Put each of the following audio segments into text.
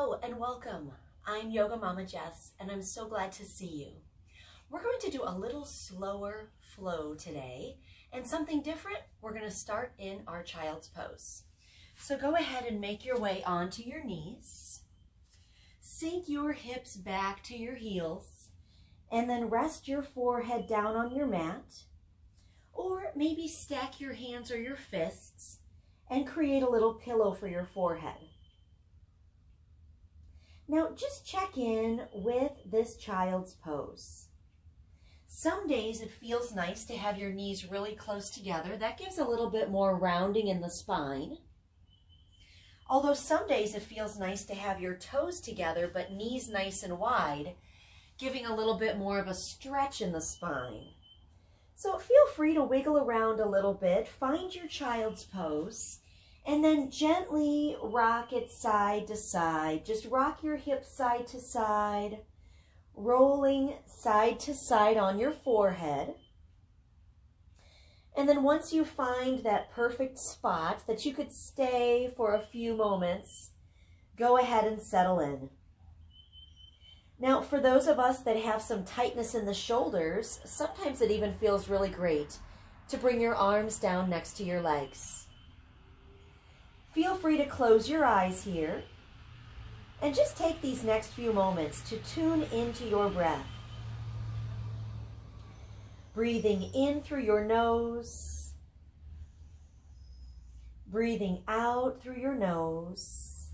Hello and welcome. I'm Yoga Mama Jess and I'm so glad to see you. We're going to do a little slower flow today and something different. We're going to start in our child's pose. So go ahead and make your way onto your knees. Sink your hips back to your heels and then rest your forehead down on your mat, or maybe stack your hands or your fists and create a little pillow for your forehead. Now just check in with this child's pose. Some days it feels nice to have your knees really close together. That gives a little bit more rounding in the spine. Although some days it feels nice to have your toes together but knees nice and wide, giving a little bit more of a stretch in the spine. So feel free to wiggle around a little bit, find your child's pose, and then gently rock it side to side. Just rock your hips side to side, rolling side to side on your forehead. And then once you find that perfect spot that you could stay for a few moments, go ahead and settle in. Now, for those of us that have some tightness in the shoulders, sometimes it even feels really great to bring your arms down next to your legs. Feel free to close your eyes here and just take these next few moments to tune into your breath. Breathing in through your nose, breathing out through your nose.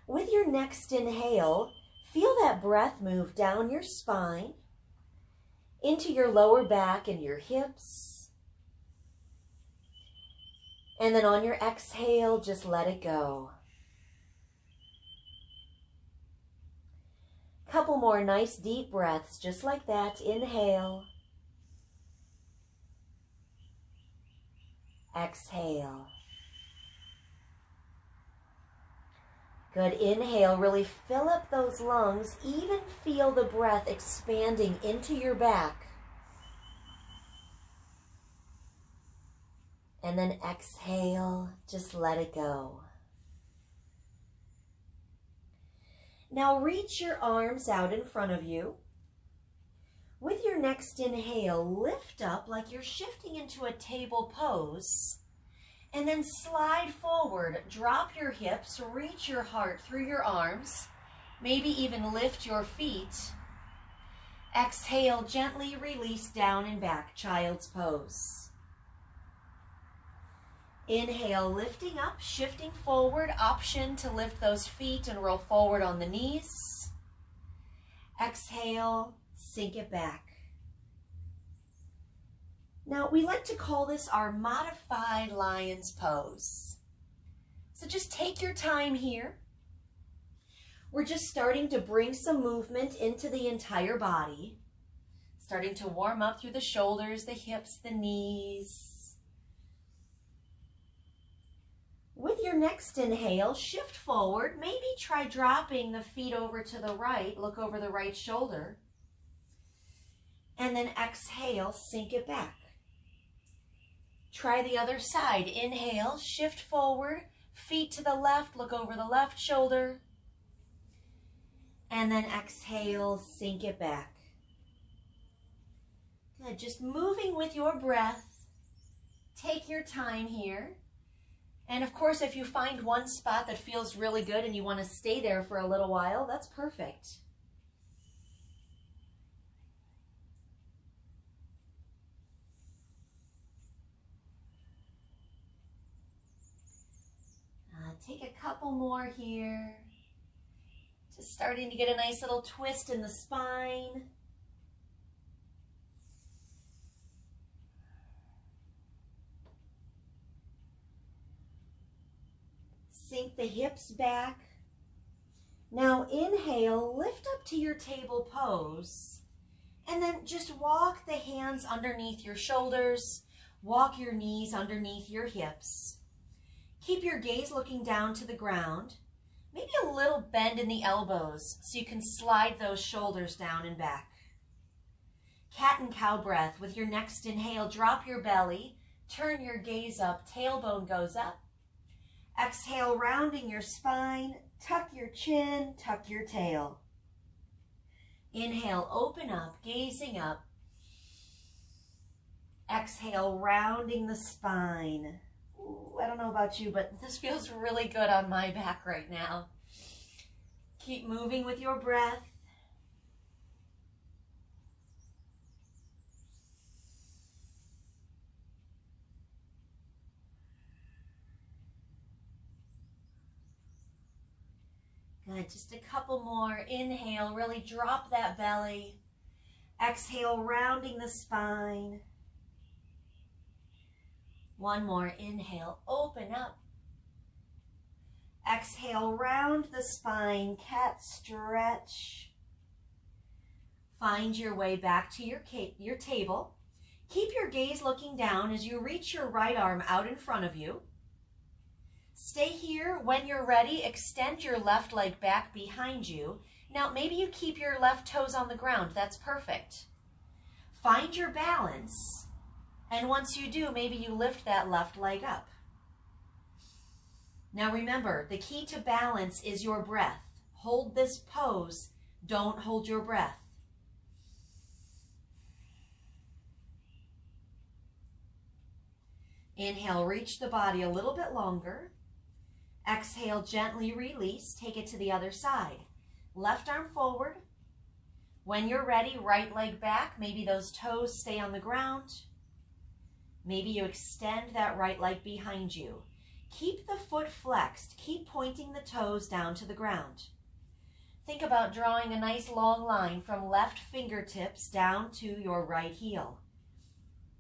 With your next inhale, feel that breath move down your spine, into your lower back and your hips. And then on your exhale, just let it go. Couple more nice deep breaths, just like that. Inhale. Exhale. Good. Inhale, really fill up those lungs. Even feel the breath expanding into your back. And then exhale, just let it go. Now reach your arms out in front of you. With your next inhale, lift up like you're shifting into a table pose. And then slide forward, drop your hips, reach your heart through your arms. Maybe even lift your feet. Exhale, gently release down and back, child's pose. Inhale, lifting up, shifting forward, option to lift those feet and roll forward on the knees. Exhale, sink it back. Now, we like to call this our modified lion's pose. So just take your time here. We're just starting to bring some movement into the entire body, starting to warm up through the shoulders, the hips, the knees. With your next inhale, shift forward. Maybe try dropping the feet over to the right. Look over the right shoulder. And then exhale, sink it back. Try the other side. Inhale, shift forward. Feet to the left. Look over the left shoulder. And then exhale, sink it back. Good. Just moving with your breath. Take your time here. And of course, if you find one spot that feels really good and you want to stay there for a little while, that's perfect. Take a couple more here. Just starting to get a nice little twist in the spine. Sink the hips back. Now inhale, lift up to your table pose, and then just walk the hands underneath your shoulders, walk your knees underneath your hips. Keep your gaze looking down to the ground, maybe a little bend in the elbows so you can slide those shoulders down and back. Cat and cow breath. With your next inhale, drop your belly, turn your gaze up, tailbone goes up. Exhale, rounding your spine. Tuck your chin, tuck your tail. Inhale, open up, gazing up. Exhale, rounding the spine. Ooh, I don't know about you, but this feels really good on my back right now. Keep moving with your breath. Good, just a couple more. Inhale, really drop that belly. Exhale, rounding the spine. One more. Inhale, open up. Exhale, round the spine, cat stretch. Find your way back to your table. Keep your gaze looking down as you reach your right arm out in front of you. Stay here. When you're ready, extend your left leg back behind you. Now, maybe you keep your left toes on the ground. That's perfect. Find your balance. And once you do, maybe you lift that left leg up. Now remember, the key to balance is your breath. Hold this pose. Don't hold your breath. Inhale, reach the body a little bit longer. Exhale, gently release. Take it to the other side. Left arm forward. When you're ready, right leg back. Maybe those toes stay on the ground. Maybe you extend that right leg behind you. Keep the foot flexed. Keep pointing the toes down to the ground. Think about drawing a nice long line from left fingertips down to your right heel.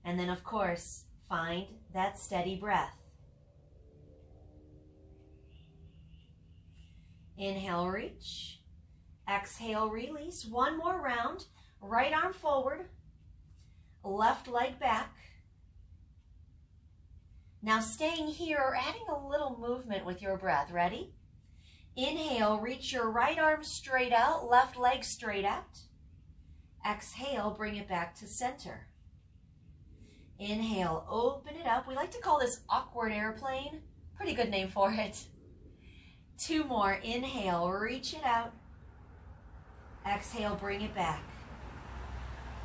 And then, of course, find that steady breath. Inhale, reach. Exhale, release. One more round. Right arm forward. Left leg back. Now staying here or adding a little movement with your breath. Ready? Inhale, reach your right arm straight out, left leg straight out. Exhale, bring it back to center. Inhale, open it up. We like to call this awkward airplane. Pretty good name for it. Two more. Inhale, reach it out. Exhale, bring it back.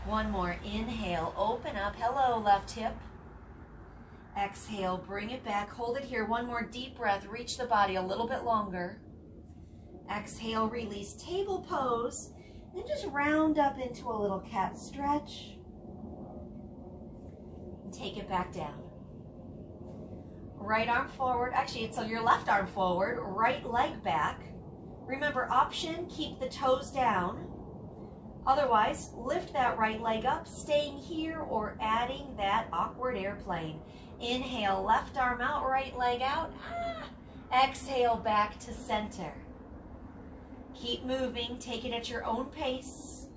One more. Inhale, open up. Hello, left hip. Exhale, bring it back. Hold it here. One more deep breath. Reach the body a little bit longer. Exhale, release. Table pose. And just round up into a little cat stretch. And take it back down. Right arm forward. Actually, it's your left arm forward. Right leg back. Remember, option, keep the toes down. Otherwise, lift that right leg up, staying here or adding that awkward airplane. Inhale, left arm out, right leg out. Exhale, back to center. Keep moving, take it at your own pace.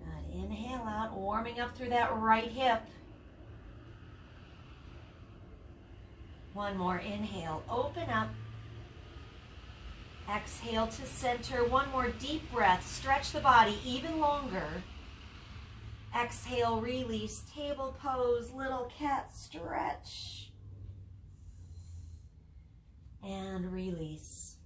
Good, inhale out, warming up through that right hip. One more, inhale, open up. Exhale to center. One more deep breath. Stretch the body even longer. Exhale, release. Table pose, little cat stretch. And release.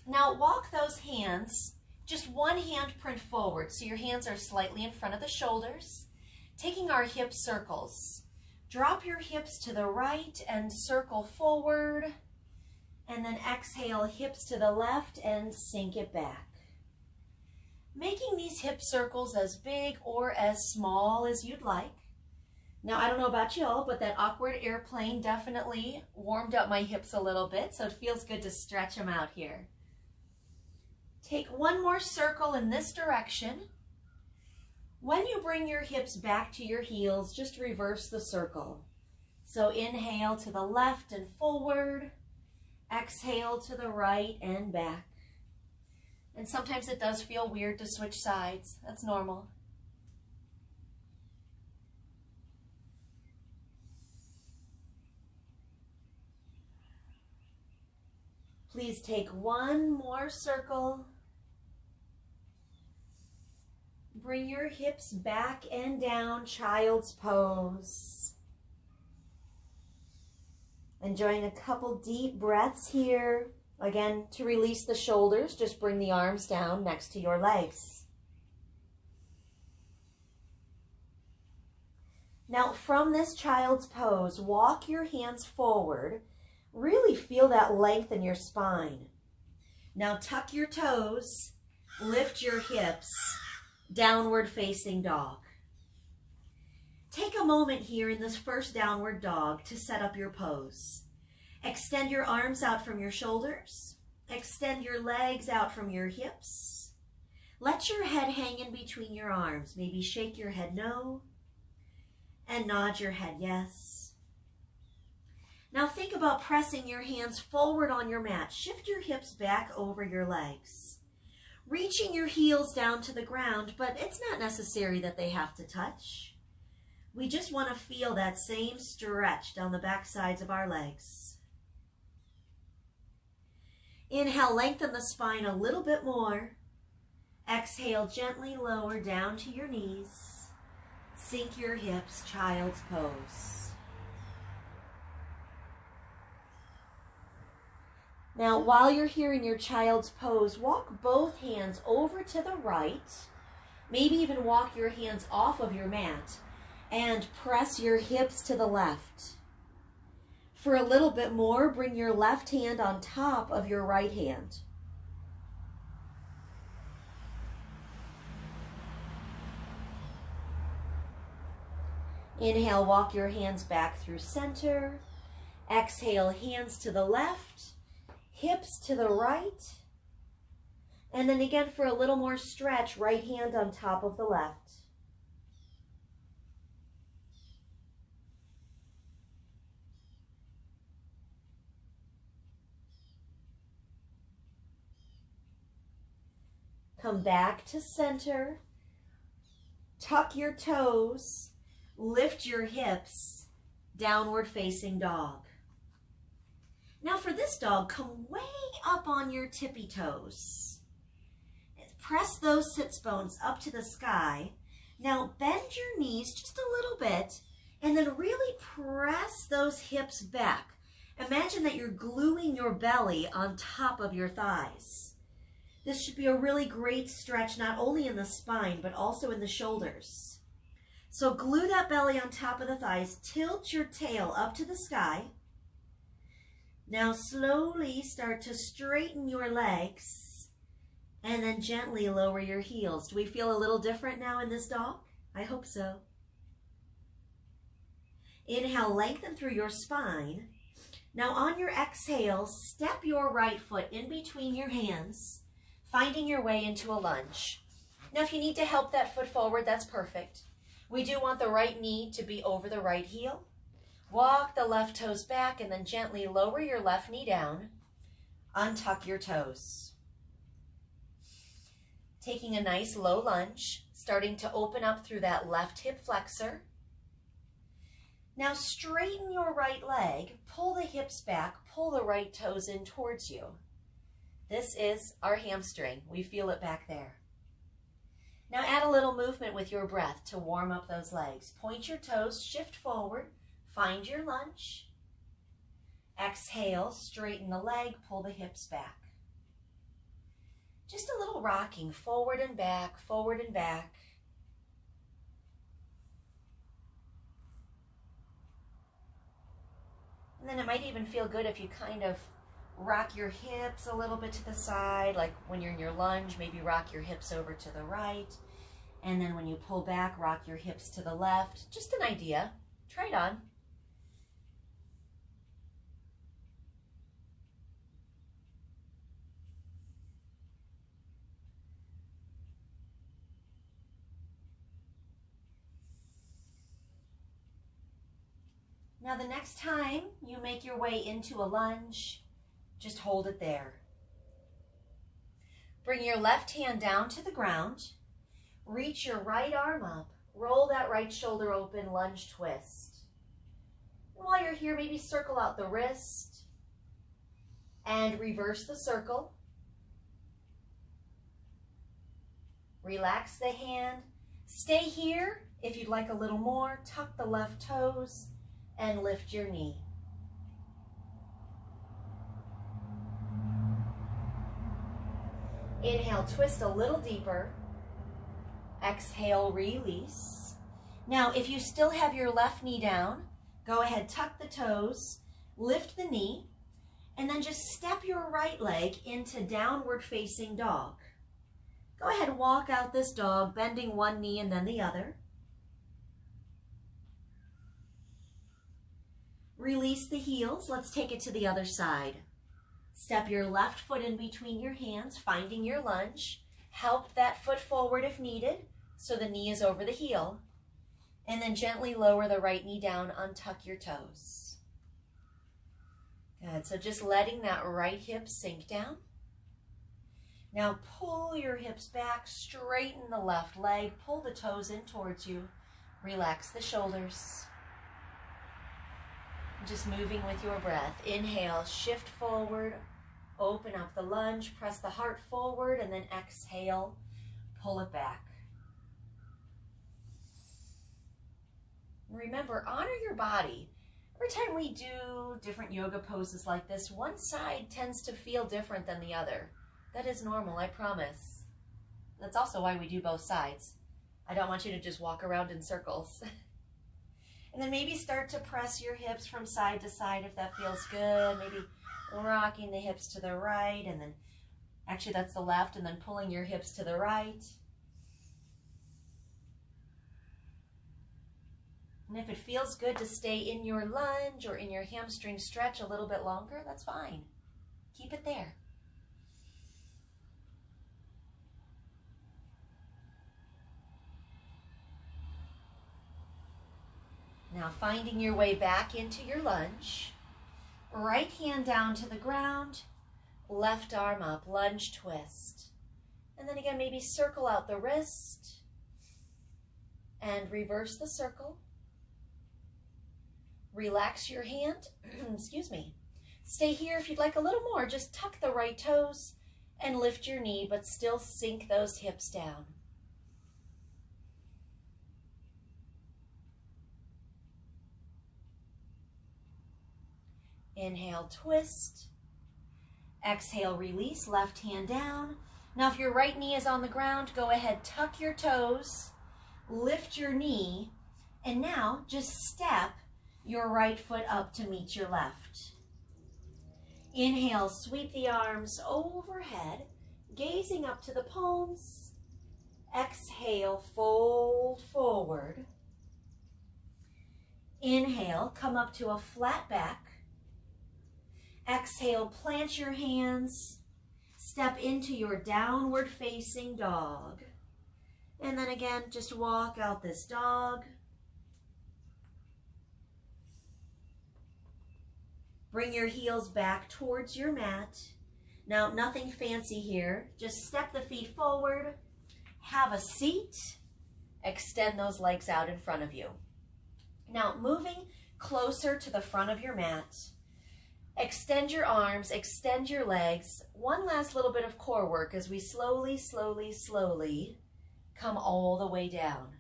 Now walk those hands, just one hand print forward. So your hands are slightly in front of the shoulders. Taking our hip circles. Drop your hips to the right and circle forward. And then exhale, hips to the left and sink it back. Making these hip circles as big or as small as you'd like. Now, I don't know about y'all, but that awkward airplane definitely warmed up my hips a little bit, so it feels good to stretch them out here. Take one more circle in this direction. When you bring your hips back to your heels, just reverse the circle. So inhale to the left and forward. Exhale to the right and back. And sometimes it does feel weird to switch sides. That's normal. Please take one more circle. Bring your hips back and down, child's pose. Enjoying a couple deep breaths here. Again, to release the shoulders, just bring the arms down next to your legs. Now, from this child's pose, walk your hands forward. Really feel that length in your spine. Now, tuck your toes, lift your hips, downward facing dog. Take a moment here in this first downward dog to set up your pose. Extend your arms out from your shoulders. Extend your legs out from your hips. Let your head hang in between your arms. Maybe shake your head no and nod your head yes. Now think about pressing your hands forward on your mat. Shift your hips back over your legs. Reaching your heels down to the ground, but it's not necessary that they have to touch. We just want to feel that same stretch down the back sides of our legs. Inhale, lengthen the spine a little bit more. Exhale, gently lower down to your knees. Sink your hips, child's pose. Now, while you're here in your child's pose, walk both hands over to the right. Maybe even walk your hands off of your mat and press your hips to the left. For a little bit more, bring your left hand on top of your right hand. Inhale, walk your hands back through center. Exhale, hands to the left, hips to the right. And then again, for a little more stretch, right hand on top of the left. Come back to center, tuck your toes, lift your hips, downward facing dog. Now for this dog, come way up on your tippy toes. Press those sits bones up to the sky. Now bend your knees just a little bit and then really press those hips back. Imagine that you're gluing your belly on top of your thighs. This should be a really great stretch, not only in the spine, but also in the shoulders. So glue that belly on top of the thighs, tilt your tail up to the sky. Now slowly start to straighten your legs and then gently lower your heels. Do we feel a little different now in this dog? I hope so. Inhale, lengthen through your spine. Now on your exhale, step your right foot in between your hands, finding your way into a lunge. Now, if you need to help that foot forward, that's perfect. We do want the right knee to be over the right heel. Walk the left toes back and then gently lower your left knee down. Untuck your toes. Taking a nice low lunge, starting to open up through that left hip flexor. Now straighten your right leg, pull the hips back, pull the right toes in towards you. This is our hamstring. We feel it back there. Now add a little movement with your breath to warm up those legs. Point your toes, shift forward, find your lunge. Exhale, straighten the leg, pull the hips back. Just a little rocking forward and back, forward and back. And then it might even feel good if you kind of rock your hips a little bit to the side, like when you're in your lunge, maybe rock your hips over to the right. And then when you pull back, rock your hips to the left. Just an idea. Try it on. Now the next time you make your way into a lunge, just hold it there. Bring your left hand down to the ground. Reach your right arm up. Roll that right shoulder open, lunge twist. And while you're here, maybe circle out the wrist and reverse the circle. Relax the hand. Stay here. If you'd like a little more, tuck the left toes and lift your knee. Inhale, twist a little deeper. Exhale, release. Now, if you still have your left knee down, go ahead, tuck the toes, lift the knee, and then just step your right leg into downward facing dog. Go ahead and walk out this dog, bending one knee and then the other. Release the heels. Let's take it to the other side. Step your left foot in between your hands, finding your lunge. Help that foot forward if needed, so the knee is over the heel. And then gently lower the right knee down, untuck your toes. Good, so just letting that right hip sink down. Now pull your hips back, straighten the left leg, pull the toes in towards you, relax the shoulders. Just moving with your breath. Inhale, shift forward, open up the lunge, press the heart forward, and then exhale, pull it back. Remember, honor your body. Every time we do different yoga poses like this, one side tends to feel different than the other. That is normal, I promise. That's also why we do both sides. I don't want you to just walk around in circles. And then maybe start to press your hips from side to side if that feels good. Maybe rocking the hips to the right, and then, actually that's the left, and then pulling your hips to the right. And if it feels good to stay in your lunge or in your hamstring stretch a little bit longer, that's fine. Keep it there. Now finding your way back into your lunge, right hand down to the ground, left arm up, lunge twist. And then again, maybe circle out the wrist and reverse the circle. Relax your hand, excuse me. Stay here if you'd like a little more. Just tuck the right toes and lift your knee, but still sink those hips down. Inhale, twist. Exhale, release, left hand down. Now if your right knee is on the ground, go ahead, tuck your toes, lift your knee, and now just step your right foot up to meet your left. Inhale, sweep the arms overhead, gazing up to the palms. Exhale, fold forward. Inhale, come up to a flat back. Exhale, plant your hands, step into your downward facing dog. And then again, just walk out this dog. Bring your heels back towards your mat. Now, nothing fancy here. Just step the feet forward, have a seat, extend those legs out in front of you. Now, moving closer to the front of your mat, extend your arms, extend your legs. One last little bit of core work as we slowly, slowly, slowly come all the way down.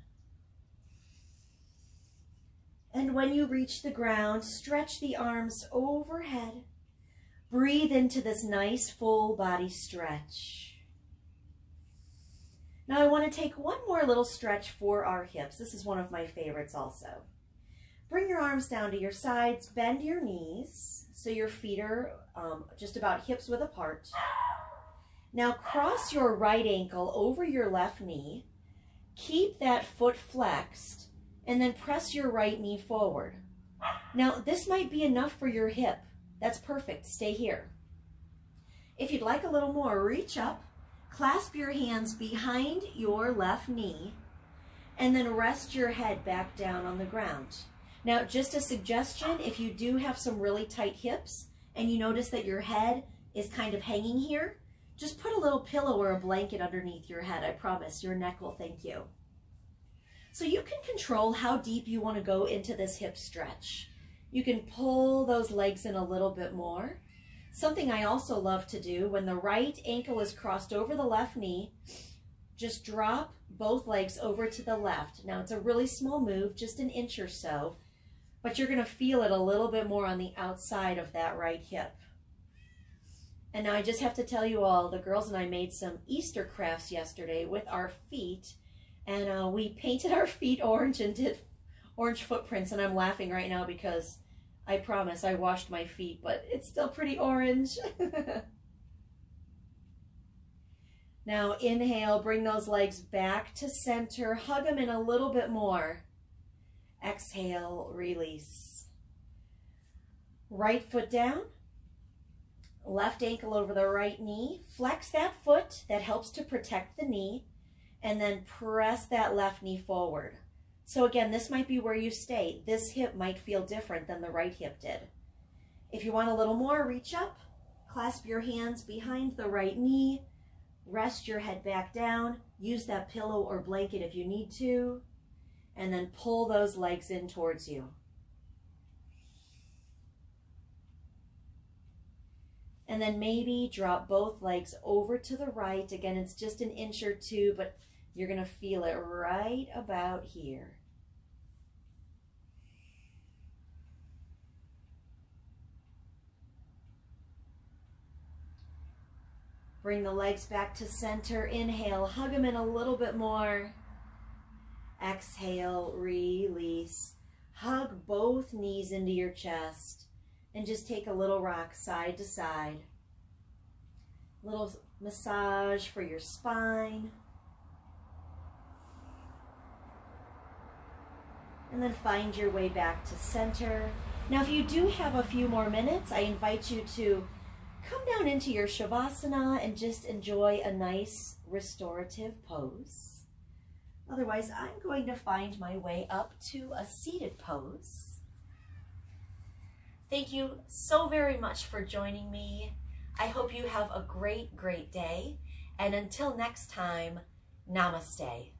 And when you reach the ground, stretch the arms overhead. Breathe into this nice full body stretch. Now I want to take one more little stretch for our hips. This is one of my favorites also. Bring your arms down to your sides, bend your knees so your feet are just about hips width apart. Now cross your right ankle over your left knee. Keep that foot flexed and then press your right knee forward. Now this might be enough for your hip. That's perfect. Stay here. If you'd like a little more, reach up, clasp your hands behind your left knee, and then rest your head back down on the ground. Now, just a suggestion, if you do have some really tight hips and you notice that your head is kind of hanging here, just put a little pillow or a blanket underneath your head. I promise your neck will thank you. So you can control how deep you want to go into this hip stretch. You can pull those legs in a little bit more. Something I also love to do, when the right ankle is crossed over the left knee, just drop both legs over to the left. Now it's a really small move, just an inch or so, but you're going to feel it a little bit more on the outside of that right hip. And now I just have to tell you all, the girls and I made some Easter crafts yesterday with our feet. And we painted our feet orange and did orange footprints. And I'm laughing right now because I promise I washed my feet, but it's still pretty orange. Now inhale, bring those legs back to center. Hug them in a little bit more. Exhale, release. Right foot down. Left ankle over the right knee. Flex that foot. That helps to protect the knee. And then press that left knee forward. So again, this might be where you stay. This hip might feel different than the right hip did. If you want a little more, reach up. Clasp your hands behind the right knee. Rest your head back down. Use that pillow or blanket if you need to. And then pull those legs in towards you. And then maybe drop both legs over to the right. Again, it's just an inch or two, but you're going to feel it right about here. Bring the legs back to center. Inhale, hug them in a little bit more. Exhale, release. Hug both knees into your chest. And just take a little rock side to side. Little massage for your spine. And then find your way back to center. Now, if you do have a few more minutes, I invite you to come down into your Shavasana and just enjoy a nice restorative pose. Otherwise, I'm going to find my way up to a seated pose. Thank you so very much for joining me. I hope you have a great, great day. And until next time, namaste.